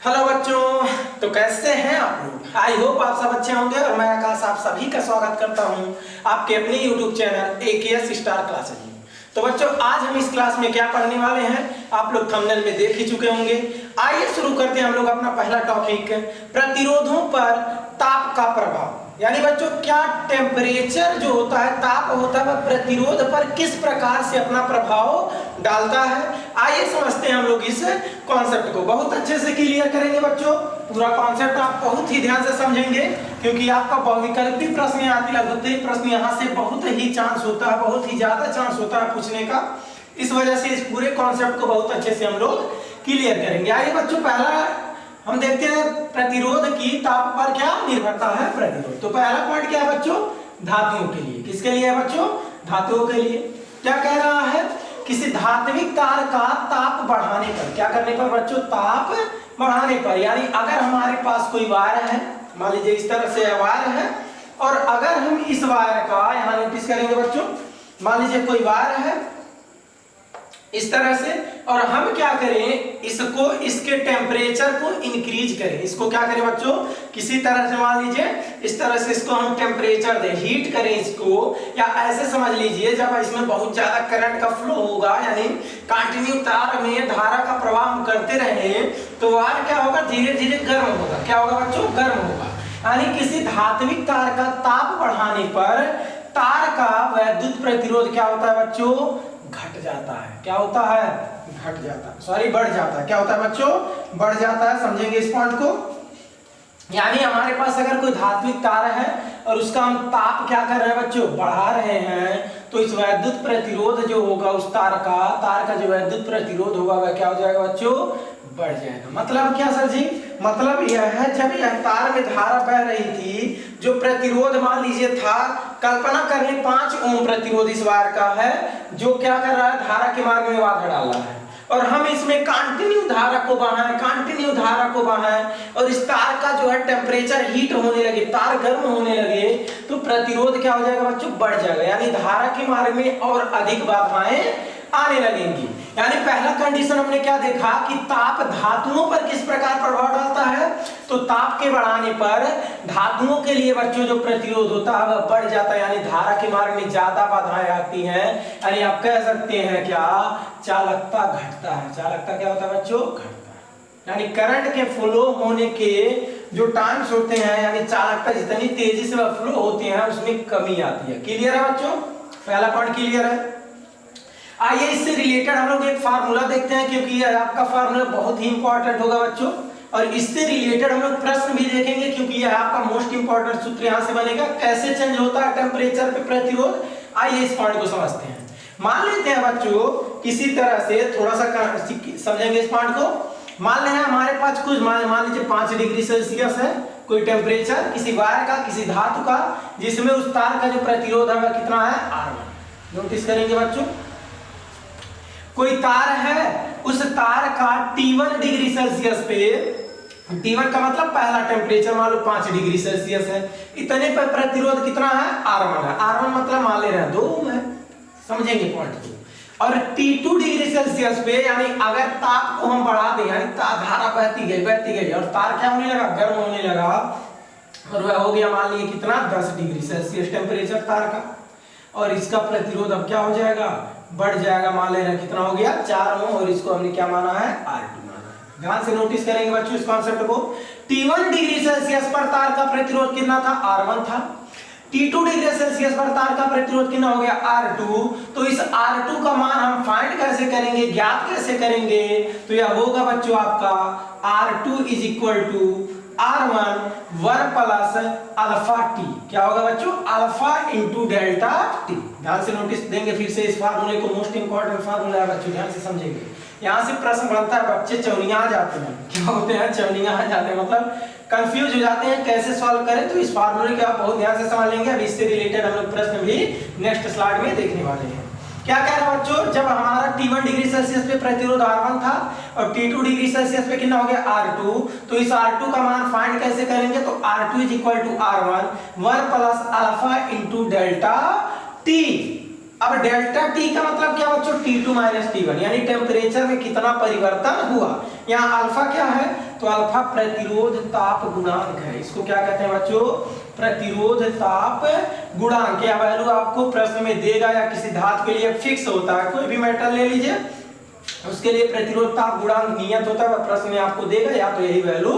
Hello बच्चों, तो कैसे हैं आप लोग। आई होप आप सब अच्छे होंगे और मैं आकाश आप सभी का स्वागत करता हूं आपके अपने YouTube channel AKS star classes में। तो बच्चों, आज हम इस क्लास में क्या पढ़ने वाले हैं आप लोग थंबनेल में देख ही चुके होंगे। आइए शुरू करते हैं हम लोग अपना पहला टॉपिक, प्रतिरोधों पर ताप का प्रभाव। यानी बच्चों, क्या टेम्परेचर जो होता है, ताप होता है, वह प्रतिरोध पर किस प्रकार से अपना प्रभाव डालता है। आइए समझते हैं हम लोग इस कॉन्सेप्ट को, बहुत अच्छे से क्लियर करेंगे बच्चों। पूरा कॉन्सेप्ट आप बहुत ही ध्यान से समझेंगे क्योंकि आपका बहुविकल्पी प्रश्न या लघुत्तरी प्रश्न यहाँ से बहुत ही चांस होता है, बहुत ही ज्यादा चांस होता है पूछने का। इस वजह से इस पूरे कॉन्सेप्ट को बहुत अच्छे से हम लोग क्लियर करेंगे। आइए बच्चों, पहला हम देखते हैं प्रतिरोध की ताप पर क्या निर्भरता है प्रतिरोध। तो पहला पॉइंट क्या है बच्चों, धातुओं के लिए। किसके लिए है बच्चों, धातुओं के लिए। क्या कह रहा है, किसी धात्विक तार का ताप बढ़ाने पर, क्या करने पर बच्चों, ताप बढ़ाने पर। यानी अगर हमारे पास कोई वायर है, मान लीजिए इस तरह से वायर है, और अगर हम इस वायर का यहाँ नोटिस करेंगे बच्चों, मान लीजिए कोई वायर है इस तरह से, और हम क्या करें, इसको इसके टेम्परेचर को इंक्रीज करें। इसको क्या करें बच्चों, किसी तरह से मान लीजिए इस तरह से इसको हम टेम्परेचर दें, हीट करें इसको, या ऐसे समझ लीजिए जब इसमें बहुत ज्यादा करंट का फ्लो होगा, यानी कंटिन्यू तार में धारा का प्रवाह हम करते रहे, तो वायर क्या होगा, धीरे धीरे गर्म होगा। क्या होगा बच्चों, गर्म होगा। यानी किसी धात्विक तार का ताप बढ़ाने पर तार का वैद्युत प्रतिरोध क्या होता है बच्चों, घट जाता है। क्या होता है, घट जाता है, सॉरी बढ़ जाता है। क्या होता है बच्चों, बढ़ जाता है। समझेंगे इस पॉइंट को। यानी हमारे पास अगर कोई धात्विक तार है और उसका हम ताप क्या कर रहे हैं बच्चों, बढ़ा रहे हैं, तो इस वैद्युत प्रतिरोध जो होगा उस तार का जो वैद्युत प्रतिरोध होगा वह क्या हो जाएगा बच्चों, बढ़ जाएगा। मतलब क्या सर जी, मतलब यह है जब यह तार में धारा बह रही थी, जो प्रतिरोध मान लीजिए था, कल्पना करें 5 ओम प्रतिरोध इस वायर का है, जो क्या कर रहा है, धारा के मार्ग में बाधा डाल रहा है, और हम इसमें कंटिन्यू धारा को बढ़ाएं, कंटिन्यू धारा को बढ़ाएं, और इस तार का जो है टेम्परेचर हीट होने लगे, तार गर्म होने लगे, तो प्रतिरोध क्या हो जाएगा बच्चों, बढ़ जाएगा। यानी धारा के मार्ग में और अधिक बाधाएं आने लगेंगी। यानी पहला कंडीशन हमने क्या देखा कि ताप धातुओं पर किस प्रकार प्रभाव डालता है, तो ताप के बढ़ाने पर धातुओं के लिए बच्चों जो प्रतिरोध होता है वह बढ़ जाता है, यानी धारा के मार्ग में ज्यादा बाधाएं आती हैं। यानी आप कह सकते हैं क्या, चालकता घटता है। चालकता क्या होता है बच्चों, घटता है। यानी करंट के फ्लो होने के जो टाइम्स होते हैं, यानी चालकता जितनी तेजी से वह फ्लो होती है उसमें कमी आती है। क्लियर है बच्चों, पहला पॉइंट क्लियर है। आइए इससे रिलेटेड हम लोग एक फार्मूला देखते हैं, क्योंकि यह आपका फार्मूला बहुत ही इंपॉर्टेंट होगा बच्चों, और इससे रिलेटेड हम लोग प्रश्न भी देखेंगे, क्योंकि यह आपका मोस्ट इंपॉर्टेंट सूत्र यहां से बनेगा। कैसे चेंज होता है टेम्परेचर पे प्रतिरोध, आइए इस पॉइंट को समझते हैं। मान लेते हैं बच्चों, किसी तरह से थोड़ा सा समझेंगे इस पॉइंट को। मान लेना हमारे पास कुछ मान लीजिए 5 डिग्री सेल्सियस है कोई टेम्परेचर किसी वायर का, किसी धातु का, जिसमें उस तार का जो प्रतिरोध है वह कितना है, R1। नोटिस करेंगे बच्चों, कोई तार है, उस तार का T1 डिग्री सेल्सियस पे, T1 का मतलब पहला टेम्परेचर मान लो 5 डिग्री सेल्सियस है, इतने पर प्रतिरोध कितना है, R1 है। R1 मतलब मान ले रहे हैं 2 ओम है। समझेंगे पॉइंट को। और T2 डिग्री सेल्सियस पे, यानी अगर ताप को हम बढ़ा दें, यानी धारा बहती गई और तार क्या होने लगा, गर्म होने लगा, और वह हो गया मान लीजिए कितना, 10 डिग्री सेल्सियस टेम्परेचर तार का, और इसका प्रतिरोध अब क्या हो जाएगा, बढ़ जाएगा। मान लेना कितना हो गया, 4 ओम, और इसको हमने क्या माना है, R2 माना है। ध्यान से नोटिस करेंगे बच्चों इस कॉन्सेप्ट को। T1 डिग्री सेल्सियस पर तार का प्रतिरोध कितना था, R1 था। T2 डिग्री सेल्सियस पर तार का प्रतिरोध कितना हो गया, R2। तो इस R2 का मान हम फाइंड कैसे करेंगे, ज्ञात कैसे करेंगे, तो यह होगा बच्चों आपका R2 is equal to R1 वर्ग प्लस अल्फा टी। क्या होगा बच्चों, अल्फा इंटू डेल्टा टी। ध्यान से नोटिस देंगे फिर से इस फार्मूले को, मोस्ट इंपॉर्टेंट फार्मूला है बच्चों, ध्यान से समझेंगे। यहाँ से प्रश्न बनता है, बच्चे चौनिया आ जाते हैं। क्या होते हैं, चौनिया आ जाते हैं, मतलब कंफ्यूज हो जाते हैं कैसे सॉल्व करें। तो इस फार्मूले को आप बहुत ध्यान से समझ लेंगे। अब इससे रिलेटेड हम लोग प्रश्न भी नेक्स्ट स्लाइड में देखने वाले हैं। क्या कह रहा है बच्चों, जब हमारा T1 डिग्री सेल्सियस पे प्रतिरोध R1 था और T2 डिग्री सेल्सियस पे कितना हो गया, R2, तो इस R2 का मान फाइंड कैसे करेंगे, तो R2 is equal to R1 1 plus alpha into delta T। अब डेल्टा टी का मतलब क्या बच्चों, T2 माइनस T1, यानी टेम्परेचर में कितना परिवर्तन हुआ। यहाँ अल्फा क्या है, तो अल्फा प्रतिरोध ताप गुणांक है। इसको क्या कहते हैं बच्चों, प्रतिरोध ताप गुणांक। यह वैल्यू आपको प्रश्न में देगा या किसी धातु के लिए फिक्स होता है। कोई भी मेटल ले लीजिए, उसके लिए प्रतिरोध ताप गुणांक नियत होता है, प्रश्न में आपको देगा, या तो यही वैल्यू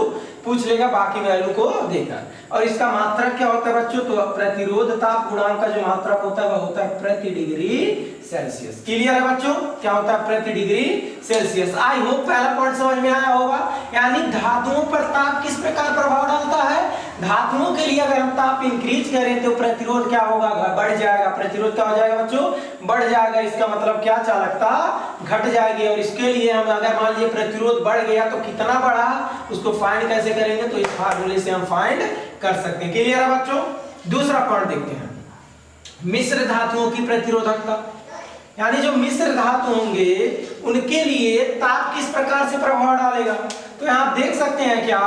पूछ लेगा, बाकी वैल्यू को देगा। और इसका मात्रक क्या होता है बच्चों, तो प्रतिरोध ताप गुणांक का जो मात्रक होता है वह होता है प्रति डिग्री सेल्सियस। क्लियर है बच्चों, क्या होता है प्रति डिग्री सेल्सियस। आई होप पहला पॉइंट समझ में आया होगा। यानी धातुओं पर ताप किस प्रकार प्रभाव डालता है, धातुओं के लिए अगर हम ताप इंक्रीज करें तो प्रतिरोध क्या होगा, बढ़ जाएगा। प्रतिरोध क्या हो जाएगा बच्चों, बढ़ जाएगा। इसका मतलब क्या, चालकता घट जाएगी। और इसके लिए हम अगर मान लीजिए प्रतिरोध बढ़ गया तो कितना बढ़ा, उसको फाइंड कैसे करेंगे, तो इस फार्मूले से हम फाइंड कर सकते हैं। क्लियर है बच्चों। दूसरा पॉइंट देखते हैं, मिश्र धातुओं की प्रतिरोधकता। यानी जो मिश्र धातु होंगे उनके लिए ताप किस प्रकार से प्रभाव डालेगा। तो यहाँ आप देख सकते हैं क्या,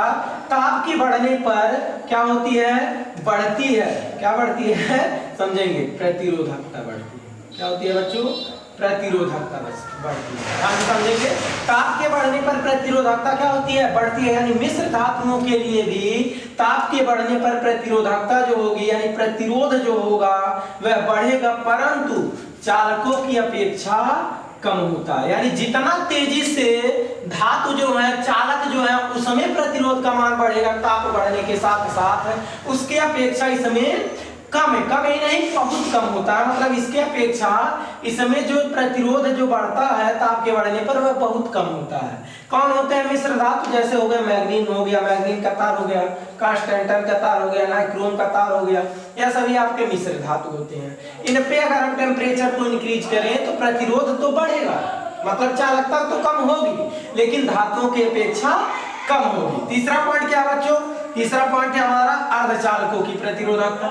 ताप की बढ़ने पर क्या होती है, बढ़ती है। क्या बढ़ती है, समझेंगे, प्रतिरोधकता बढ़ती है। क्या होती है बच्चों, प्रतिरोधकता बढ़ती है। ध्यान से समझेंगे, ताप के बढ़ने पर प्रतिरोधकता क्या होती है, बढ़ती है। यानी मिश्र धातुओं के लिए भी ताप के बढ़ने पर प्रतिरोधकता जो होगी, यानी प्रतिरोध जो होगा वह बढ़ेगा, परंतु चालकों की अपेक्षा कम होता है। यानी जितना तेजी से धातु जो है, चालक जो है, उसमें प्रतिरोध का मान बढ़ेगा ताप बढ़ने के साथ साथ, उसके अपेक्षा इसमें कम है। कम ही नहीं, बहुत कम होता है। मतलब इसके अपेक्षा इसमें जो प्रतिरोध जो बढ़ता है ताप के बढ़ने पर वह बहुत कम होता है। कौन होते हैं मिश्र धातु, जैसे हो गए मैग्नीन हो गया, मैग्नीन का तार हो गया, कास्ट टंटन का तार हो गया, नाइक्रोम का तार हो गया, यह सभी आपके मिश्र धातु होते हैं। इन पे अगर हम टेम्परेचर को इंक्रीज करें तो प्रतिरोध तो बढ़ेगा, मतलब चालकता तो कम होगी, लेकिन धातुओं की अपेक्षा कम होगी। तीसरा पॉइंट क्या बच्चों, तीसरा पॉइंट है हमारा अर्धचालकों की प्रतिरोधकता।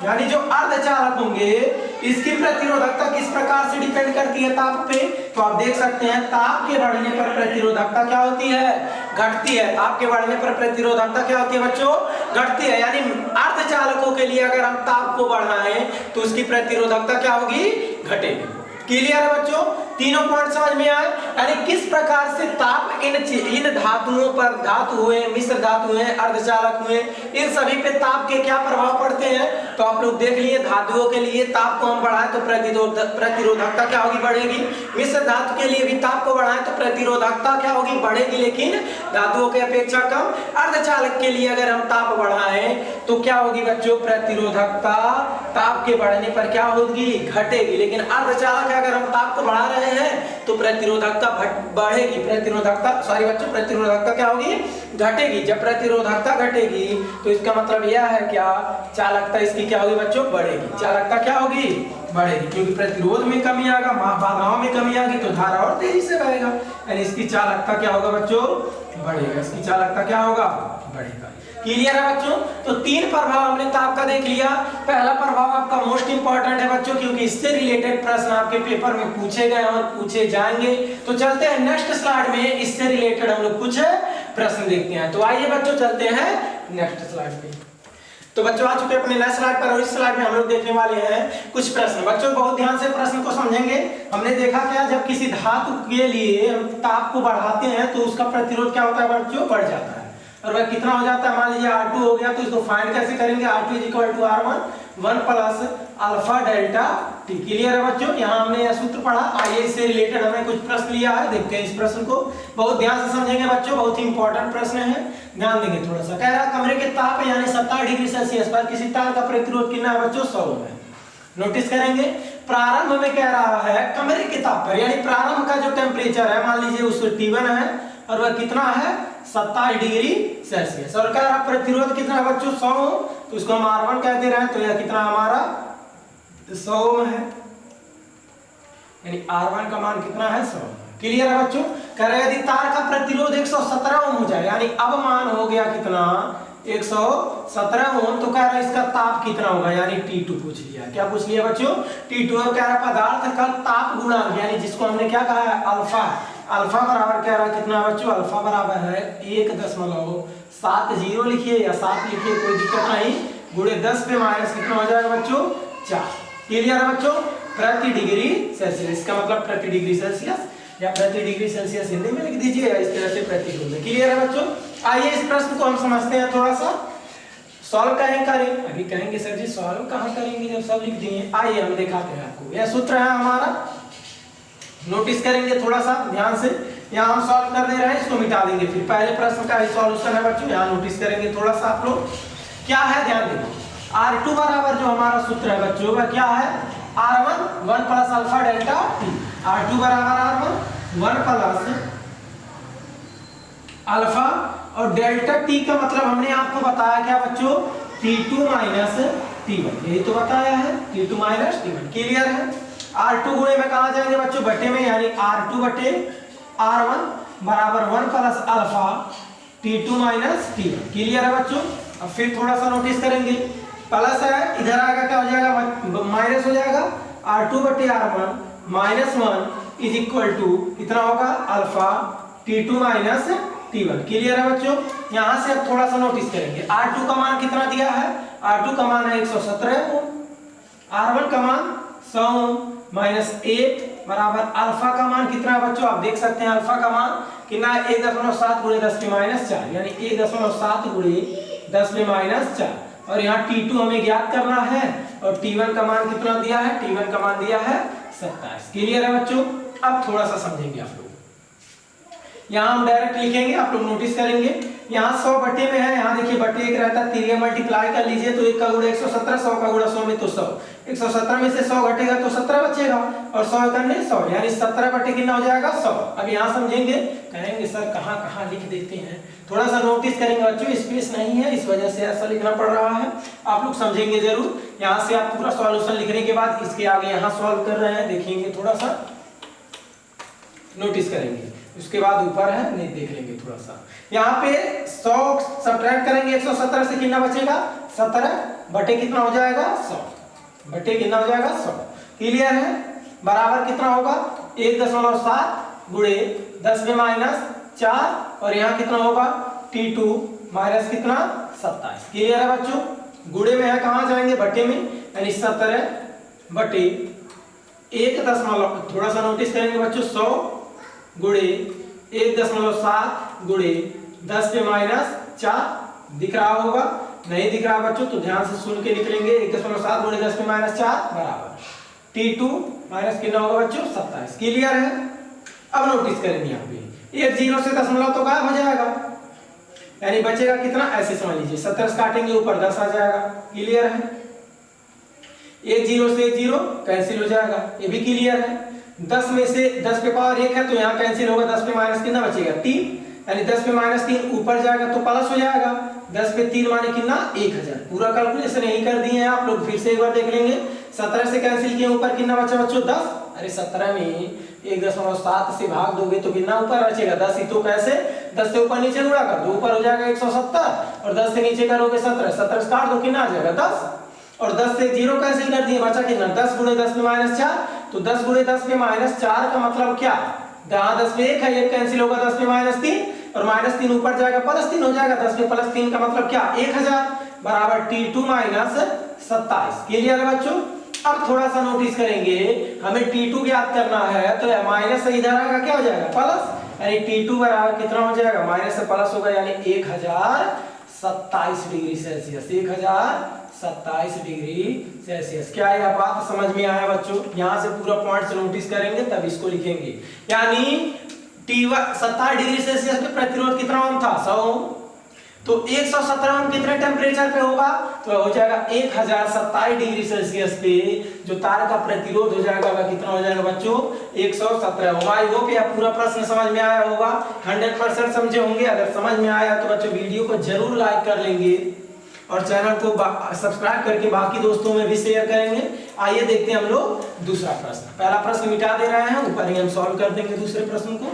यानी जो अर्धचालक होंगे इसकी प्रतिरोधकता किस प्रकार से डिपेंड करती है ताप पे, तो आप देख सकते हैं ताप के बढ़ने पर प्रतिरोधकता क्या होती है, घटती है। ताप के बढ़ने पर प्रतिरोधकता क्या होती है बच्चों, घटती है। यानी अर्धचालकों के लिए अगर हम ताप को बढ़ाएं तो उसकी प्रतिरोधकता क्या होगी, घटेगी। क्लियर है बच्चों, तीनों पॉइंट समझ में आए। यानी किस प्रकार से ताप इन धातुओं पर, धातु हुए, मिश्र धातु हुए, अर्धचालक हुए, इन सभी पे ताप के क्या प्रभाव पड़ते हैं। तो आप लोग देख लिए, धातुओं के लिए ताप को हम बढ़ाएं तो प्रतिरोधकता क्या होगी, बढ़ेगी। मिश्र धातु के लिए भी ताप को बढ़ाएं तो प्रतिरोधकता क्या होगी, बढ़ेगी, लेकिन धातुओं की अपेक्षा कम। अर्धचालक के लिए अगर हम ताप बढ़ाएं तो क्या होगी बच्चों, प्रतिरोधकता ताप के बढ़ने पर क्या होगी, घटेगी। लेकिन अर्धचालक अगर हम ताप को बढ़ा रहे हैं तो प्रतिरोधकता बढ़ेगी, प्रतिरोधकता क्या होगी, घटेगी। जब प्रतिरोधकता घटेगी तो इसका मतलब यह है क्या, चालकता इसकी क्या होगी बच्चों, बढ़ेगी। चालकता क्या होगी, बढ़ेगी, क्योंकि प्रतिरोध में कमी आएगा, बाधाओं में कमी आएगी तो धारा और तेजी से बहेगा। यानी इसकी चालकता क्या होगा बच्चों, बढ़ेगा। इसकी चालकता क्या होगा, बढ़ेगा। क्लियर है बच्चों। तो तीन प्रभाव हमने ताप का देख लिया। पहला प्रभाव आपका मोस्ट इंपॉर्टेंट है बच्चों, क्योंकि इससे रिलेटेड प्रश्न आपके पेपर में पूछे गए और पूछे जाएंगे। तो चलते हैं नेक्स्ट स्लाइड में, इससे रिलेटेड हम लोग कुछ प्रश्न देखते हैं। तो आइए बच्चों चलते हैं नेक्स्ट स्लाइड पे। तो बच्चों आ चुके अपने नेक्स्ट स्लाइड पर, और इस स्लाइड में हम लोग देखने वाले हैं कुछ प्रश्न। बच्चों बहुत ध्यान से प्रश्न को समझेंगे। हमने देखा क्या, जब किसी धातु के लिए हम ताप को बढ़ाते हैं तो उसका प्रतिरोध क्या होता है बच्चों, बढ़ जाता है। और वह कितना हो जाता है, मान लीजिए R2 हो गया, तो इसको फाइंड कैसे करेंगे, R2 = R1 1 + alpha delta T। Clear है बच्चों। यहाँ हमने यह सूत्र पढ़ा। आइए इससे रिलेटेड हमने कुछ प्रश्न लिया है, देखते हैं इस प्रश्न को। बहुत ध्यान से समझेंगे बच्चों, बहुत ही इंपॉर्टेंट प्रश्न है, ध्यान देंगे थोड़ा सा। कह रहा है कमरे के ताप यानी 70 डिग्री सेल्सियस पर किसी तार का प्रतिरोध कितना है बच्चों, 100 है। नोटिस करेंगे, प्रारंभ में कह रहा है कमरे के ताप पर, यानी प्रारंभ का जो टेम्परेचर है, मान लीजिए उसको T1 है और वह कितना है, 70 डिग्री सेल्सियस। और कह रहा प्रतिरोध कितना है बच्चों, 100, तो इसको हम R1 कहते रहे, तो यह कितना हमारा 100 है। यानी R1 का मान कितना है, 100। क्लियर है बच्चों। कह रहे यदि तार का प्रतिरोध 117 ओम हो जाए, यानी अब मान हो गया कितना, 117 ओम, तो कह रहा है इसका ताप कितना होगा, यानी T2 पूछ लिया। क्या पूछ लिया बच्चों, T2। और कह रहा पदार्थ का ताप गुणांक, यानी जिसको हमने क्या कहा है, अल्फा। अल्फा बराबर कह रहा कितना बच्चों, अल्फा बराबर है 1.70 लिखिए या 7 लिखिए, कोई दिक्कत नहीं, गुणे 10 पे माइनस कितना हो जाएगा बच्चों, 4। क्लियर है बच्चों। प्रति डिग्री सेल्सियस। इसका मतलब प्रति डिग्री सेल्सियस या प्रति डिग्री सेल्सियस हिंदी में लिख दीजिए, इस तरह से प्रति जूल में। क्लियर है बच्चों? आइए इस प्रश्न को हम समझते हैं, थोड़ा सा सॉल्व करें। अभी कहेंगे सर जी सॉल्व कहाँ करेंगे जब सब लिख दिए। आइए हम दिखाते हैं आपको। यह सूत्र है हमारा, नोटिस करेंगे थोड़ा सा ध्यान से। यहाँ हम सॉल्व कर दे रहे हैं, इसको मिटा देंगे। फिर पहले प्रश्न का ही सॉल्यूशन है बच्चों, यहाँ नोटिस करेंगे थोड़ा सा आप लोग। क्या है ध्यान देना, R2 बराबर जो हमारा सूत्र है बच्चों वह क्या है, R1 1 plus alpha delta T। R2 बराबर R1 1 प्लस अल्फा और डेल्टा T का मतलब हमने आपको बताया क्या बच्चों, T2 माइनस T1, यही तो बताया है, T2 माइनस T1। क्लियर है? R2 गुणे में कहा जाएंगे बच्चों, बटे में, यानी R2 बटे R1 बराबर 1 plus alpha T2 minus T1। Clear है बच्चों? अब फिर थोड़ा सा नोटिस करेंगे, प्लस है इधर आएगा क्या हो जाएगा, माइनस हो जाएगा। R2 बटे R1 minus 1 is equal to कितना होगा, alpha T2 minus T1। Clear है बच्चों? यहां से अब थोड़ा सा नोटिस करेंगे, R2 का मान कितना दिया है, R2 का मान है 117 ओम, R1 का मान 100 ओम, माइनस 1 बराबर अल्फा का मान कितना है बच्चों, आप देख सकते हैं अल्फा का मान कितना है, 1.7 गुणे 10 पे माइनस 4, यानी 1.7 गुणे 10 पे माइनस 4। और यहाँ T2 हमें ज्ञात करना है और T1 का मान कितना दिया है, T1 का मान दिया है 27। क्लियर है बच्चों? अब थोड़ा सा समझेंगे आप लोग। यहाँ हम डायरेक्ट लिखेंगे, आप लोग नोटिस करेंगे। यहाँ 100 बटे में है, यहाँ देखिए बटे 1 रहता है, 3 मल्टीप्लाई कर लीजिए तो 1 का गुणा 117, 100 का गुणा 100 में तो 100, 117 में से 100 घटेगा तो 17 बचेगा और 100 करने 100, यानी 17 बटे कितना हो जाएगा 100। अब यहाँ समझेंगे, कहेंगे सर कहाँ कहाँ लिख देते हैं, थोड़ा सा नोटिस करेंगे बच्चों, स्पेस नहीं है इस वजह से ऐसा लिखना पड़ रहा है, आप लोग समझेंगे जरूर। यहाँ से आप पूरा सॉल्यूशन लिखने के बाद इसके आगे यहाँ सॉल्व कर रहे हैं, देखेंगे थोड़ा सा नोटिस करेंगे, उसके बाद ऊपर है नहीं देख लेंगे थोड़ा सा। यहाँ पे 100 सब्ट्रैक्ट करेंगे 117 से कितना बचेगा, 17 बटे कितना हो जाएगा 100, बटे कितना हो जाएगा 100। क्लियर है? बराबर कितना होगा 1.7 गुणे 10 में माइनस 4 और यहाँ कितना होगा T2 माइनस कितना 27। क्लियर है बच्चों? गुणे में है, कहाँ जाएंगे बटे में, यानी 17 बटे 1 थोड़ा सा नोटिस करेंगे बच्चों, 100 गुणे 1.7 गुणे 10 पे माइनस 4 दिख रहा होगा, नहीं दिख रहा बच्चों तो ध्यान से सुन के निकलेंगे। 1.7 गुणे 10 पे माइनस 4 बराबर T2 माइनस कितना होगा बच्चों 27। क्लियर है? अब नोटिस करेंगे यहाँ पे 1 0 से दशमलव तो गायब हो जाएगा, यानी बचेगा कितना, ऐसे समझ लीजिए 17 काटेंगे ऊपर 10 आ जाएगा। क्लियर है? 1 0 से 1 0 कैंसिल हो जाएगा, ये भी क्लियर है। 10 में से 10 पे पावर 1 है तो यहाँ कैंसिल होगा, 10 पे माइनस कितना बचेगा 3, यानी 10 पे माइनस 3 ऊपर जाएगा तो प्लस हो जाएगा, 10 पे 3 माने कितना 1000। पूरा कैलकुलेशन यही कर दिए हैं आप लोग, फिर से एक बार देख लेंगे। 17 से कैंसिल किए ऊपर कितना बचा बच्चों 10, अरे 17 में 1.7 से भाग दोगे तो कितना ऊपर बचेगा 10 ही, तो कैसे 10 से ऊपर नीचे गुणा कर दो, ऊपर हो जाएगा 170 और 10 से नीचे करोगे 17, 17 से काट दो कितना आ जाएगा 10 और 10 से 0 कैंसिल कर दिए, बचा कितना 10 गुणे 10 में माइनस 4, तो 10 गुणे 10 में माइनस 4 का मतलब क्या, जहां 10 में 1 है 1 कैंसिल होगा, 10 में माइनस 3 और माइनस 3 ऊपर जाएगा प्लस 3 हो जाएगा, 10 में प्लस 3 का मतलब क्या 1000 बराबर T2 माइनस 27। क्लियर है बच्चों? अब थोड़ा सा नोटिस करेंगे, हमें T2 ज्ञात करना है तो माइनस से इधर आएगा क्या हो जाएगा प्लस, यानी T2 बराबर कितना हो जाएगा, माइनस से प्लस होगा, यानी 1027 डिग्री सेल्सियस, 1027 डिग्री सेल्सियस। क्या यह बात समझ में आया बच्चों? यहाँ से पूरा पॉइंट से नोटिस करेंगे तब इसको लिखेंगे, यानी T1 27 डिग्री सेल्सियस पे प्रतिरोध कितना ओम था 100 ओम, तो 117 ओम कितने टेम्परेचर पे होगा, तो हो जाएगा 1027 डिग्री सेल्सियस पे जो तार का प्रतिरोध हो जाएगा वह कितना हो जाएगा बच्चों 117 ओम। आई होप यह पूरा प्रश्न समझ में आया होगा, 100% समझे होंगे। अगर समझ में आया तो बच्चों वीडियो को जरूर लाइक कर लेंगे और चैनल को सब्सक्राइब करके बाकी दोस्तों में भी शेयर करेंगे। आइए देखते हैं हम लोग दूसरा प्रश्न। पहला प्रश्न मिटा दे रहे हैं, ऊपर ही हम सॉल्व कर देंगे दूसरे प्रश्न को,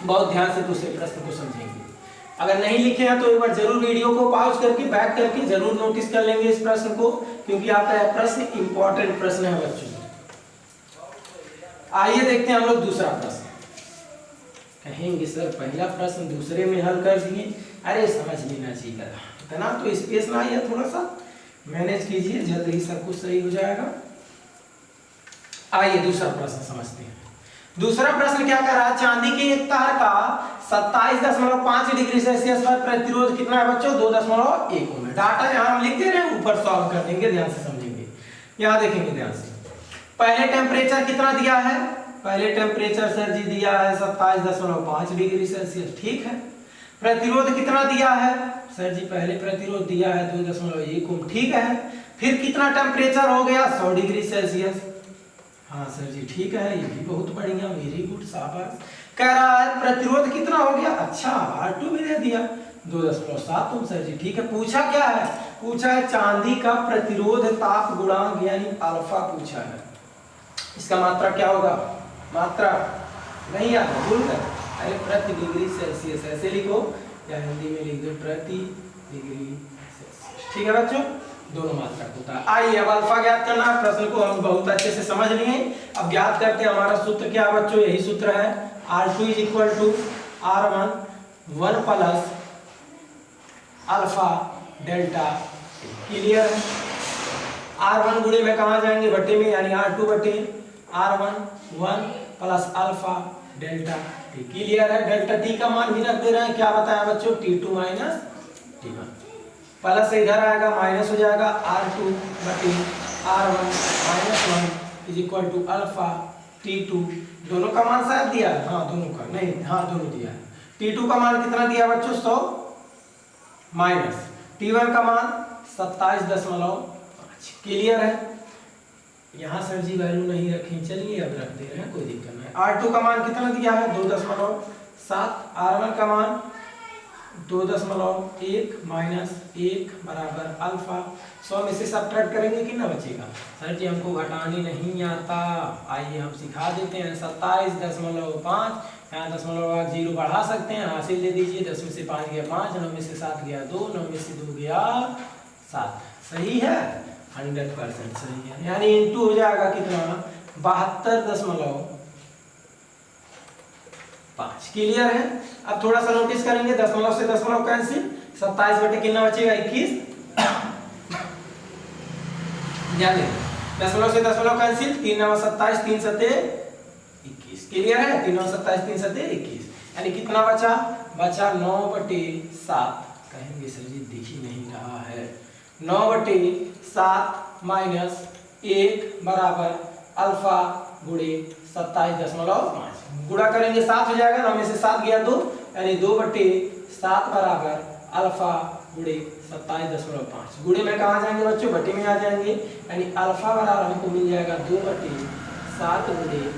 बहुत ध्यान से दूसरे प्रश्न को समझेंगे। अगर नहीं लिखे हैं तो एक बार जरूर वीडियो को पॉज करके बैक करके जरूर नोटिस कर लेंगे इस प्रश्न को, क्योंकि आपका यह प्रश्न इंपॉर्टेंट प्रश्न है बच्चों। आइए देखते हैं हम लोग दूसरा प्रश्न। कहेंगे सर पहला प्रश्न दूसरे में हल कर दिए, अरे समझ लेना चाहिए, इतना तो स्पेस ना है, थोड़ा सा मैनेज कीजिए, जल्द ही सब कुछ सही हो जाएगा। आइए दूसरा प्रश्न समझते हैं। दूसरा प्रश्न क्या कर रहा है, चांदी के एक तार का 27.5 डिग्री सेल्सियस पर प्रतिरोध कितना है बच्चों, 2.1 ओम है। डाटा यहाँ हम लिख दे रहे हैं, ऊपर सॉल्व कर देंगे, ध्यान से समझेंगे। यहाँ देखेंगे ध्यान से, पहले टेम्परेचर कितना दिया है, पहले टेम्परेचर सर जी दिया है 27.5 डिग्री सेल्सियस, ठीक है। प्रतिरोध कितना दिया है सर जी, पहले प्रतिरोध दिया है 2.1 ओम, ठीक है। फिर कितना टेम्परेचर हो गया, 100 डिग्री सेल्सियस। हाँ सर जी ठीक है, ये भी बहुत बढ़िया, वेरी गुड, शाबाश। कह रहा है प्रतिरोध कितना हो गया, अच्छा R2 भी दे दिया 2.7 ओम सर जी, ठीक है। पूछा क्या है, पूछा है चांदी का प्रतिरोध ताप गुणांक यानी अल्फा पूछा है। इसका मात्रा क्या होगा, मात्रा नहीं आता, भूल गए, अरे प्रति डिग्री सेल्सियस ऐसे लिखो या हिंदी में लिख दो प्रति डिग्री सेल्सियस, ठीक है बच्चों, दोनों मात्रा होता है। आइए अब अल्फा ज्ञात करना है, प्रश्न को हम बहुत अच्छे से समझ लिए। अब ज्ञात करते हैं, हमारा सूत्र क्या बच्चों, यही सूत्र है, R2 = R1 1 plus alpha delta, clear है। R1 गुणे में कहाँ जाएंगे, बटे में, यानी R2 बटे R1 1 plus alpha delta T, clear है। डेल्टा टी का मान भी रख दे रहे हैं, क्या बताया बच्चों, T2 माइनस T1, प्लस से इधर आएगा माइनस हो जाएगा, R2 बटे R1 माइनस 1 = अल्फा T2, दोनों का मान शायद दिया है, हाँ दोनों का, नहीं हाँ दोनों दिया है। T2 का मान कितना दिया बच्चों, 100 माइनस T1 का मान 27.5, क्लियर है। यहाँ सर जी वैल्यू नहीं रखी, चलिए अब रख दे रहे हैं, कोई दिक्कत नहीं। R2 का मान कितना दिया है, 2.7, R1 का मान 2.1 माइनस 1 बराबर अल्फा। 100 में से सब्ट्रैक्ट करेंगे कितना बचेगा, सर जी हमको घटाने नहीं आता, आइए हम सिखा देते हैं। 27.5, यहाँ 0 बढ़ा सकते हैं, हासिल दे दीजिए, 10 में से 5 गया 5, 9 में से 7 गया 2, 9 में से 2 गया 7, सही है, 100% सही है, यानी इंटू हो जाएगा कितना, 72.5, क्लियर है। अब थोड़ा सा नोटिस करेंगे, दशमलव से दशमलव कैंसिल, 27 बटे कितना बचेगा, 21, ध्यान दें, दशमलव से दशमलव कैंसिल, 3 9 27, 3 7 21, क्लियर है, 3 9 27, 3 7 21, यानी कितना बचा, बचा 9/7, कहेंगे सर जी दिख ही नहीं रहा है, 9/7 माइनस 1 बराबर अल्फा गुणे 27.5, गुणा करेंगे 7 हो जाएगा, 9 में से 7 गया 2, यानी 2/7 बराबर अल्फा गुणे 27.5, गुणे में कहाँ जाएंगे बच्चों, बटे में आ जाएंगे, यानी अल्फा बराबर हमको मिल जाएगा 2/7 गुणे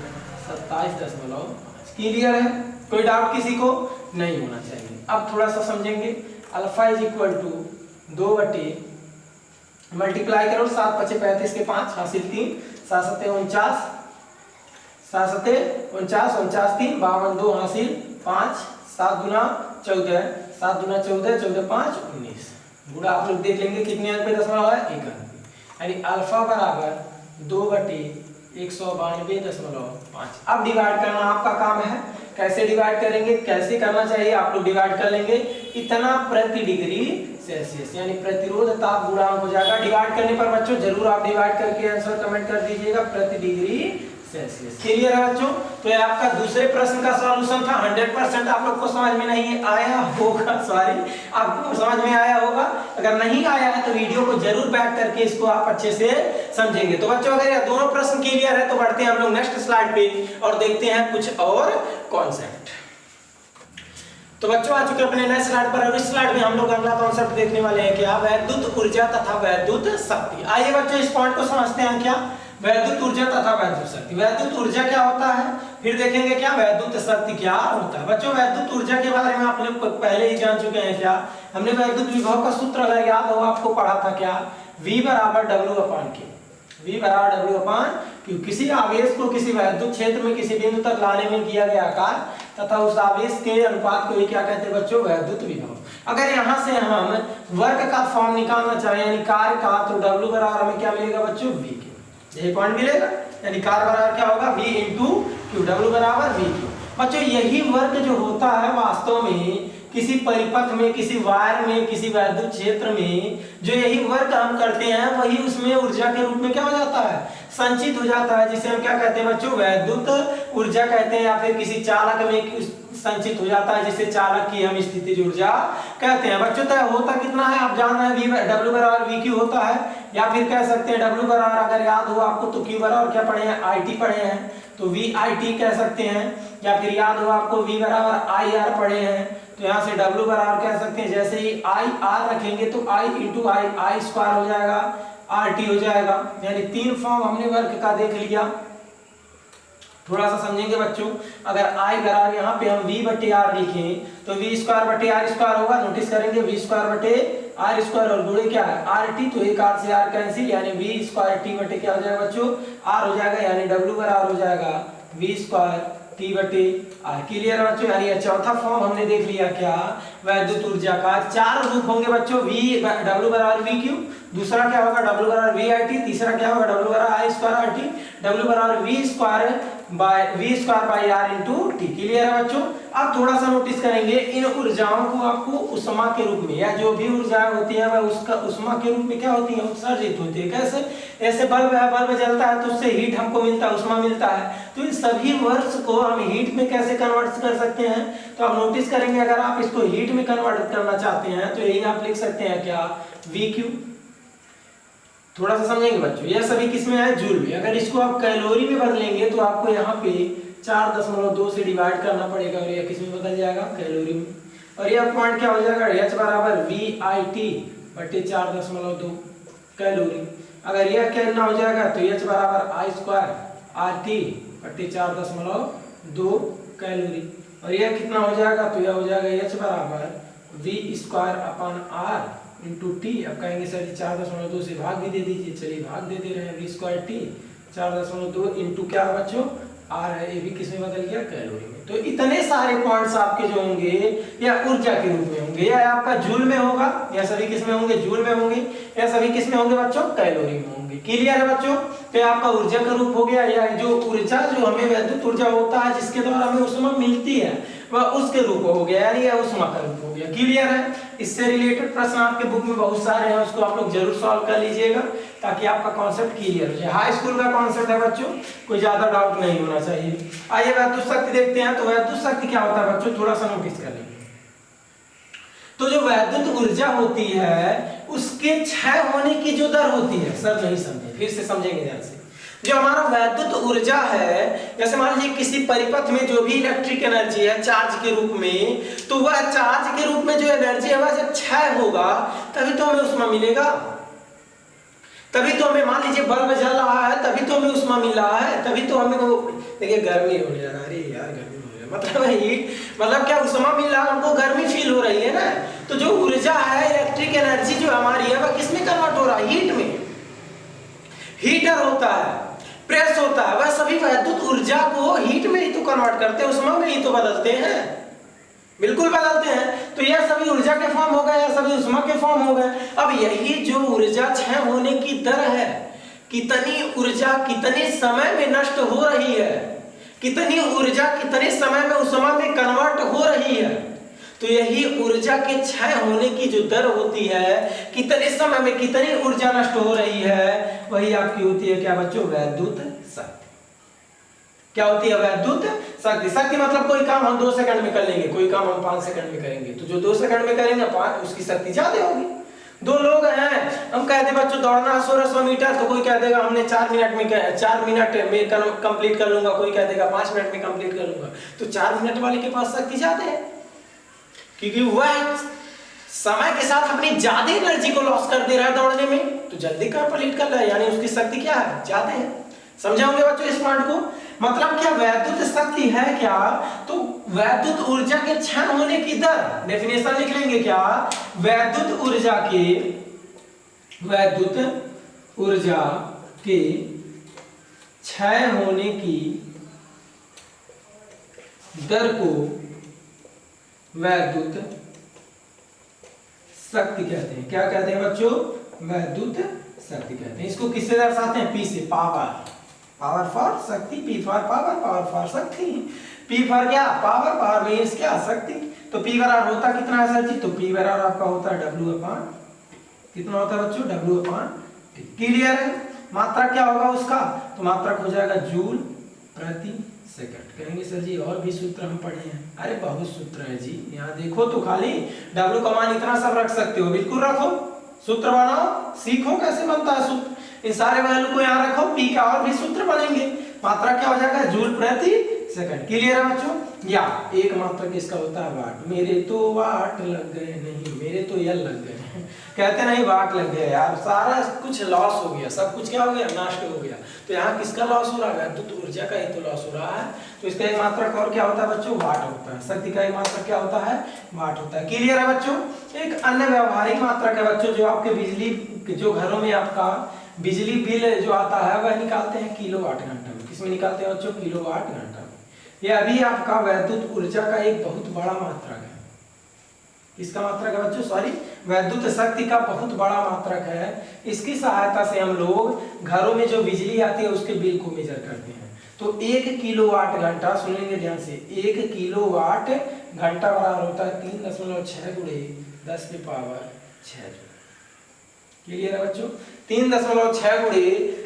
27.5, क्लियर है, कोई डाउट किसी को नहीं होना चाहिए। अब थोड़ा सा समझेंगे, अल्फा = 2 मल्टीप्लाई करो, 7 × 5 = 35 के 5 हासिल 3, 7 × 7 = 49, 7 × 7 = 49, 49 3 52 2 हासिल 5, 7 × 14, 7 × 14 14 5 19, गुणा आप लोग देख लेंगे कितने अंक पे दशमलव है, 1 अंक पे, यानी अल्फा बराबर 2/192.5। अब डिवाइड करना आपका काम है, कैसे डिवाइड करेंगे, कैसे करना चाहिए, आप लोग डिवाइड कर लेंगे, इतना प्रति डिग्री सेल्सियस, यानी प्रतिरोध ताप गुणांक हो जाएगा। डिवाइड करने पर बच्चों जरूर आप डिवाइड करके आंसर कमेंट कर दीजिएगा, प्रति डिग्री सेल्सियस, क्लियर है बच्चों। तो ये आपका दूसरे प्रश्न का सॉल्यूशन था। 100% आप लोग को समझ में नहीं आया होगा, सॉरी, आपको समझ में आया होगा, अगर नहीं आया है तो वीडियो को जरूर बैक करके इसको आप अच्छे से समझेंगे। तो बच्चों अगर ये दोनों प्रश्न क्लियर है तो बढ़ते हैं हम लोग नेक्स्ट स्लाइड पे और देखते हैं कुछ और कॉन्सेप्ट। तो बच्चों आ चुके अपने नेक्स्ट स्लाइड पर, और इस स्लाइड में हम लोग अगला कॉन्सेप्ट देखने वाले हैं क्या, वैद्युत ऊर्जा तथा वैद्युत शक्ति। आइए बच्चों इस पॉइंट को समझते हैं, क्या वैद्युत ऊर्जा तथा वैद्युत शक्ति। वैद्युत ऊर्जा क्या होता है, फिर देखेंगे क्या वैद्युत शक्ति क्या होता है। बच्चों वैद्युत ऊर्जा के बारे में आप लोग पहले ही जान चुके हैं, क्या हमने वैद्युत विभव का सूत्र अगर याद हो आपको पढ़ा था, क्या V = W/Q, V = W/Q। किसी आवेश को किसी वैद्युत क्षेत्र में किसी बिंदु तक लाने में किया गया कार्य तथा उस आवेश के अनुपात को क्या कहते हैं बच्चों, वैद्युत विभव। अगर यहाँ से हम वर्क का फॉर्म निकालना चाहें यानी कार्य का, तो W बराबर हमें क्या मिलेगा बच्चों, V के, यही पॉइंट मिलेगा, यानी कार्य बराबर क्या होगा, V × Q, W बराबर V Q। बच्चों यही वर्क जो होता है वास्तव में किसी परिपथ में, किसी वायर में, किसी वैद्युत क्षेत्र में जो यही वर्क हम करते हैं वही उसमें ऊर्जा के रूप में क्या हो जाता है, संचित हो जाता है, जिसे हम क्या कहते हैं बच्चों, वैद्युत ऊर्जा कहते हैं। या फिर किसी चालक में संचित हो जाता है जिसे चालक की हम स्थितिज ऊर्जा कहते हैं। बच्चों तो होता कितना है आप जान रहे हैं, W बराबर V Q होता है, या फिर कह सकते हैं W बराबर, अगर याद हो आपको तो Q बराबर क्या पढ़े हैं, IT पढ़े हैं, तो VIT कह सकते हैं। या फिर याद हो आपको V बराबर IR पढ़े हैं, तो यहाँ से W बराबर कह सकते हैं, जैसे ही IR रखेंगे तो I इंटू I स्क्वायर हो जाएगा, RT हो जाएगा। यानी 3 फॉर्म हमने वर्क का देख लिया। थोड़ा सा समझेंगे बच्चों, अगर I बराबर यहाँ पे हम V बटे R लिखें तो V स्क्वायर बटे R स्क्वायर होगा, नोटिस करेंगे V स्क्वायर बटे R स्क्वायर और गुणे क्या है RT, तो एक R से R कैंसिल, यानी V स्क्वायर T बटे क्या हो जाएगा बच्चों, R हो जाएगा, यानी W बराबर हो जाएगा V स्क्वायर T बटे R। क्लियर है बच्चों। यानी चौथा फॉर्म हमने देख लिया क्या, वैद्युत ऊर्जा का 4 रूप होंगे बच्चों, W बराबर V Q, दूसरा क्या होगा W बराबर VIT, तीसरा क्या होगा W बराबर I स्क्वायर RT, W बराबर V square by R into T। Clear है बच्चों। अब थोड़ा सा नोटिस करेंगे, इन ऊर्जाओं को आपको उष्मा के रूप में, या जो भी ऊर्जाएं होती है वह उसका उष्मा के रूप में क्या होती है, उत्सर्जित होती है। कैसे, ऐसे बल्ब है, बल्ब जलता है तो उससे हीट हमको मिलता है, उष्मा मिलता है, तो इन सभी वर्क्स को हम हीट में कैसे कन्वर्ट कर सकते हैं, तो आप नोटिस करेंगे अगर आप इसको हीट में कन्वर्ट करना चाहते हैं तो यही आप लिख सकते हैं क्या, VQ। थोड़ा सा समझेंगे बच्चों, यह सभी किसमें है, जूल में। अगर इसको आप कैलोरी में बदलेंगे तो आपको यहाँ पे 4.2 से डिवाइड करना पड़ेगा और यह किसमें बदल जाएगा, कैलोरी में। और यह पॉइंट क्या हो जाएगा, H बराबर VIT बटे 4.2 कैलोरी। अगर यह कितना हो जाएगा तो H बराबर I स्क्वायर RT बटे 4.2 कैलोरी। और यह कितना हो जाएगा, तो यह हो जाएगा H बराबर V square upon R into T। अब कहेंगे सर 4.2 से भाग भी दे दीजिए, चलिए भाग दे दे रहे हैं, V स्क्वायर T 4.2 इंटू क्या बच्चों, R है, ये भी किसमें बदल गया, कैलोरी में। तो इतने सारे पॉइंट्स आपके जो होंगे या ऊर्जा के रूप में होंगे, या आपका जूल में होगा, या सभी किसमें होंगे, जूल में होंगे, या सभी किसमें होंगे बच्चों, कैलोरी में होंगे। क्लियर है बच्चों। तो आपका ऊर्जा का रूप हो गया, या जो ऊर्जा जो हमें वैद्युत ऊर्जा होता है जिसके द्वारा हमें उष्मा मिलती है वह उसके रूप हो गया, यानी यह उष्मा का रूप हो गया। क्लियर है। इससे रिलेटेड प्रश्न आपके बुक में बहुत सारे हैं, उसको आप लोग जरूर सॉल्व कर लीजिएगा ताकि आपका कॉन्सेप्ट क्लियर हो जाए। हाई स्कूल का कॉन्सेप्ट है बच्चों, कोई ज्यादा डाउट नहीं होना चाहिए। आइए वैद्युत शक्ति देखते हैं। तो वैद्युत शक्ति क्या होता है बच्चों, थोड़ा सा नोटिस कर लेंगे। तो जो वैद्युत ऊर्जा होती है उसके क्षय होने की जो दर होती है, सर नहीं समझे, फिर से समझेंगे ध्यान से। जो हमारा वैद्युत ऊर्जा है, जैसे मान लीजिए किसी परिपथ में जो भी इलेक्ट्रिक एनर्जी है चार्ज के रूप में, तो वह चार्ज के रूप में जो एनर्जी है वह जब क्षय होगा तभी तो हमें उष्मा मिलेगा। तभी तो हमें, मान लीजिए बल्ब जल रहा है तभी तो हमें उष्मा मिल रहा है, तभी तो हमें वो देखिए गर्मी होने लगा, अरे यार गर्मी हो रही है, मतलब हीट, मतलब क्या उष्मा मिल रहा है, हमको गर्मी फील हो रही है ना। तो जो ऊर्जा है, इलेक्ट्रिक एनर्जी जो हमारी है वह किसमें कन्वर्ट हो रहा है, हीट में। हीटर होता है, प्रेस होता है, वह सभी वैद्युत ऊर्जा को हीट में ही तो कन्वर्ट करते हैं, उष्मा में ही तो बदलते हैं, बिल्कुल बदलते हैं। तो यह सभी ऊर्जा के फॉर्म हो गए, यह सभी उष्मा के फॉर्म हो गए। अब यही जो ऊर्जा क्षय होने की दर है, कितनी ऊर्जा कितने समय में नष्ट हो रही है, कितनी ऊर्जा कितने समय में उष्मा में कन्वर्ट हो रही है, तो यही ऊर्जा के क्षय होने की जो दर होती है, कितने समय में कितनी ऊर्जा नष्ट हो रही है, वही आपकी होती है क्या बच्चों, वैद्युत शक्ति। क्या होती है, वैद्युत शक्ति। शक्ति मतलब कोई काम हम 2 सेकंड में कर लेंगे, कोई काम हम 5 सेकंड में करेंगे, तो जो 2 सेकंड में करेंगे उसकी शक्ति ज्यादा होगी। 2 लोग हैं, हम कहते बच्चों दौड़ना 1600 मीटर, तो कोई कह देगा हमने 4 मिनट में कंप्लीट कर लूंगा, कोई कह देगा 5 मिनट में कंप्लीट कर लूंगा। तो 4 मिनट वाले के पास शक्ति ज्यादा है, क्योंकि वह समय के साथ अपनी ज्यादा एनर्जी को लॉस कर दे रहा है दौड़ने में, तो जल्दी कंप्लीट कर रहा है, यानी उसकी शक्ति क्या है, ज्यादा है। समझाओगे बच्चों इस पॉइंट को। मतलब क्या वैद्युत शक्ति है क्या, तो वैद्युत ऊर्जा के क्षय होने की दर, डेफिनेशन लिख लेंगे क्या, वैद्युत ऊर्जा के क्षय होने की दर को वैद्युत शक्ति कहते हैं। क्या कहते हैं बच्चों, वैद्युत शक्ति कहते हैं। इसको किससे दर्शाते हैं, P से, पावर फॉर शक्ति, P for power, power for शक्ति। P फॉर क्या, पावर, पावर मीन्स क्या, शक्ति। तो तो P बराबर होता कितना है सर जी? तो P बराबर आपका होता है W अपॉन, कितना होता है बच्चों? W upon T। क्लियर है? मात्रक क्या होगा उसका? तो मात्रक हो जाएगा जूल प्रति सेकंड। कहेंगे सर जी और भी सूत्र हम पढ़े हैं। अरे बहुत सूत्र है जी, यहाँ देखो तो खाली W का मान इतना सब रख सकते हो, बिल्कुल रखो, सूत्र बनाओ, सीखो कैसे बनता है सूत्र। इन सारे वैल्यू को यहाँ रखो, P का और भी सूत्र बनेंगे। मात्रा क्या हो जाएगा? जूल प्रति सेकंड। क्लियर है बच्चों? या एक मात्रक इसका होता है वाट। मेरे तो वाट लग गए, नहीं मेरे तो यल लग गए कहते नहीं वाट लग गया यार, सारा कुछ लॉस हो गया, सब कुछ क्या हो गया? नष्ट हो गया। तो यहाँ किसका लॉस हो रहा है? विद्युत ऊर्जा का ही तो लॉस हो रहा है। तो इसका एक मात्रक और क्या होता है बच्चों? वाट होता है। शक्ति का एक मात्रक क्या होता है? वाट होता है। क्लियर है बच्चों? एक अन्य व्यवहारिक मात्रक है बच्चों, जो आपके बिजली, जो घरों में आपका बिजली बिल जो आता है वह निकालते हैं किलोवाट घंटा में। किसमें निकालते हैं बच्चों? किलोवाट घंटा में। यह अभी आपका विद्युत ऊर्जा का एक बहुत बड़ा मात्रक है। इसका मात्रक है बच्चों, सॉरी, विद्युत शक्ति का बहुत बड़ा मात्रक है। इसकी सहायता से हम लोग घरों में जो बिजली आती है उसके बिल को मेजर करते हैं। तो 1 किलोवाट घंटा, सुनेंगे ध्यान से, 1 किलोवाट घंटा बराबर होता है 3.6 गुणे 10 की पावर 6 जूल। क्लियर है बच्चों? 3.6 गुणे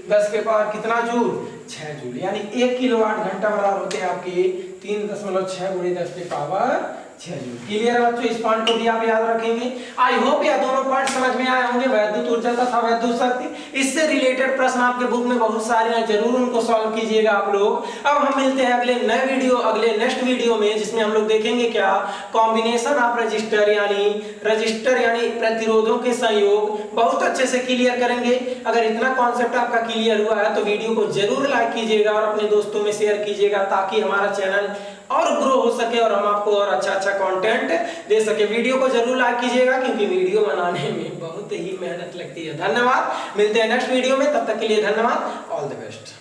10 के पावर कितना जूल? 6 जूल। यानी 1 किलोवाट घंटा बराबर होते हैं आपके 3.6 गुणे 10 के पावर 6 जूल। क्लियर है बच्चों? इस पॉइंट को भी आप याद रखेंगे। आई होप यह दोनों पॉइंट समझ में आए होंगे, विद्युत ऊर्जा तथा विद्युत शक्ति। इससे रिलेटेड प्रश्न आपके बुक में बहुत सारे हैं, जरूर उनको सॉल्व कीजिएगा आप लोग। अब हम मिलते हैं अगले नए वीडियो, अगले नेक्स्ट वीडियो में, जिसमें हम लोग देखेंगे क्या? कॉम्बिनेशन ऑफ रजिस्टर यानी प्रतिरोधों के संयोग। बहुत अच्छे से क्लियर करेंगे। अगर इतना कॉन्सेप्ट आपका क्लियर हुआ है तो वीडियो को जरूर लाइक कीजिएगा और अपने दोस्तों में शेयर कीजिएगा, ताकि हमारा चैनल और ग्रो हो सके और हम आपको और अच्छा कंटेंट दे सके। वीडियो को जरूर लाइक कीजिएगा, क्योंकि वीडियो बनाने में बहुत ही मेहनत लगती है। धन्यवाद, मिलते हैं नेक्स्ट वीडियो में, तब तक के लिए धन्यवाद, ऑल द बेस्ट।